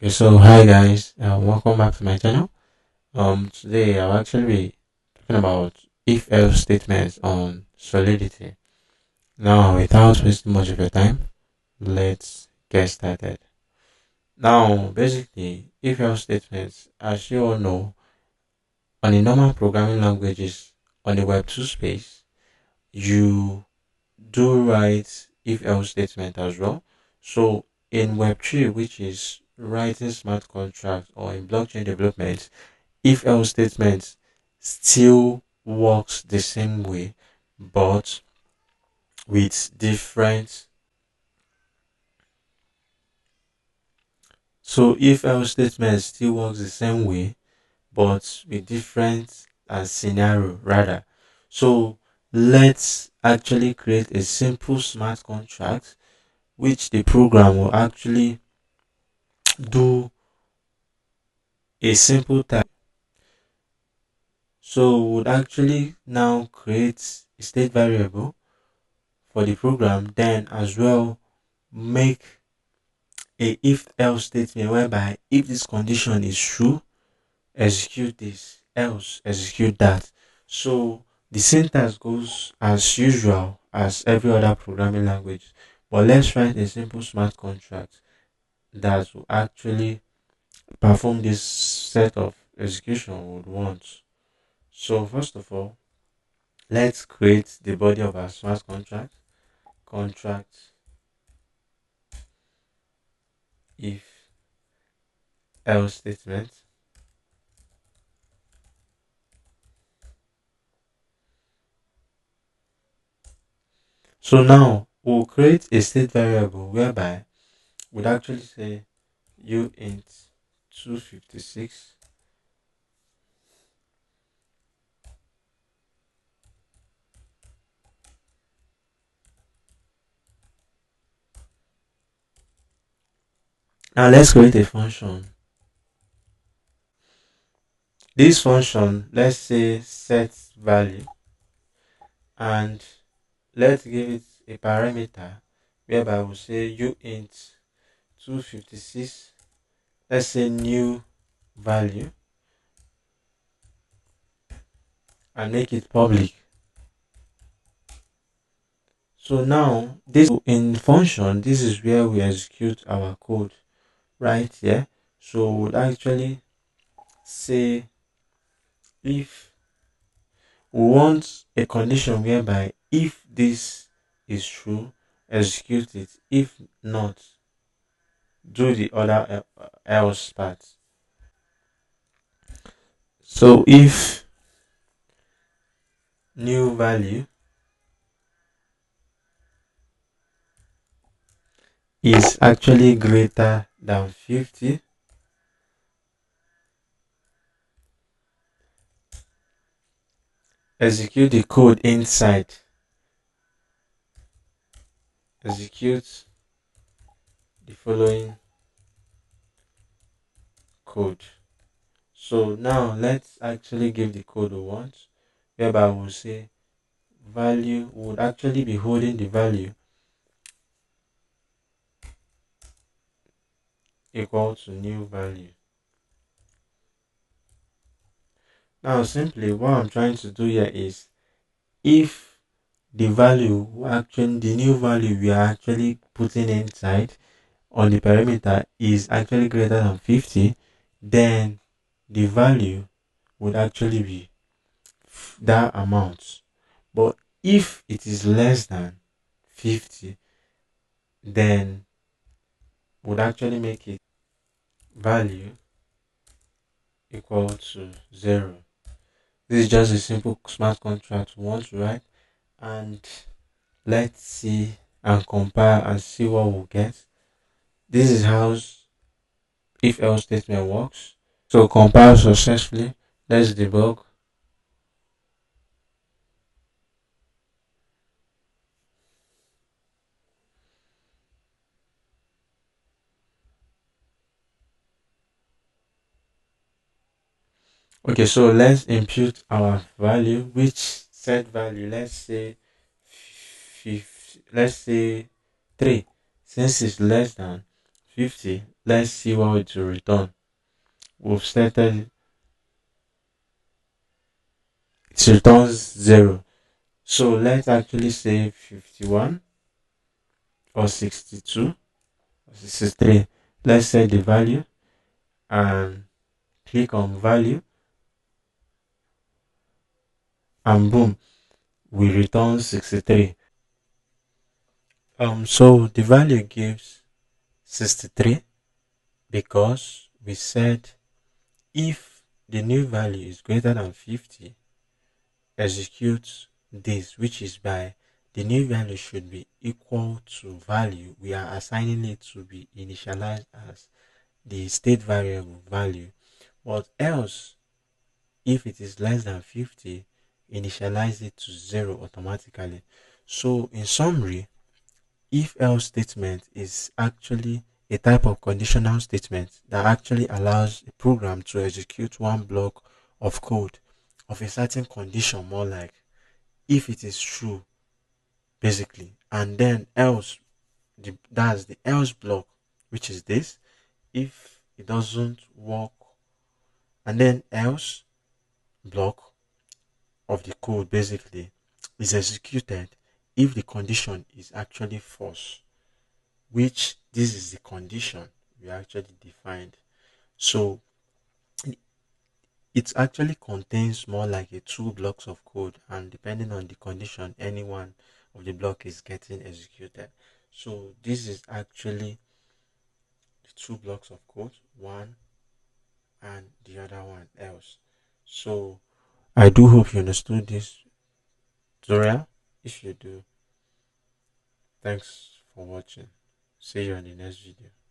Okay, so hi guys, welcome back to my channel. Today I'll actually be talking about if else statements on Solidity. Now, without wasting much of your time, let's get started. Now, basically, if else statements, as you all know, on the normal programming languages on the Web 2 space, you do write if else statement as well. So in Web 3, which is writing smart contracts, or in blockchain development, if else statement still works the same way, but with different. So if else statement still works the same way, but with different scenario rather. So let's actually create a simple smart contract which the program will actually do a simple task. So we would actually now create a state variable for the program, then as well make a if else statement whereby if this condition is true, execute this, else execute that. So the syntax goes as usual as every other programming language, but let's write a simple smart contract that will actually perform this set of execution we would want. So first of all, let's create the body of our smart contract. Contract if else statement. So now we'll create a state variable whereby we'd actually say uint 256. Now let's create a function. This function, let's say set value, and let's give it a parameter whereby we'll say uint 256, let's say new value, and make it public. So now this in function, this is where we execute our code right here. So we would actually say if we want a condition whereby if this is true, execute it. If not, do the other else part. So if new value is actually greater than 50, execute the code inside. Execute the following code. So now let's actually give the code we want, whereby we'll say value would actually be holding the value equal to new value. Now simply what I'm trying to do here is if the value actually the new value we are actually putting inside on the perimeter is actually greater than 50, then the value would actually be that amount. But if it is less than 50, then would actually make it value equal to 0. This is just a simple smart contract we want to write, and let's see and compare and see what we'll get. This is how if else statement works. So compile successfully. Let's debug. Okay, so let's impute our value, which set value, let's say 50, let's say 3, since it's less than 50, let's see what it will return. We've started, it returns 0. So let's actually say 51 or 62 or 63. Let's set the value and click on value, and boom, we return 63. So the value gives 63 because we said if the new value is greater than 50, execute this, which is by the new value should be equal to value we are assigning it to be initialized as the state variable value. But else, if it is less than 50, initialize it to 0 automatically. So in summary, if else statement is actually a type of conditional statement that actually allows a program to execute one block of code of a certain condition, more like if it is true, basically, and then else, that's the else block, which is this, if it doesn't work, and then else block of the code basically is executed if the condition is actually false, which this is the condition we actually defined. So it actually contains more like a two blocks of code, and depending on the condition, any one of the block is getting executed. So this is actually the two blocks of code, one and the other one else. So I do hope you understood this tutorial. If you do, thanks for watching. See you on the next video.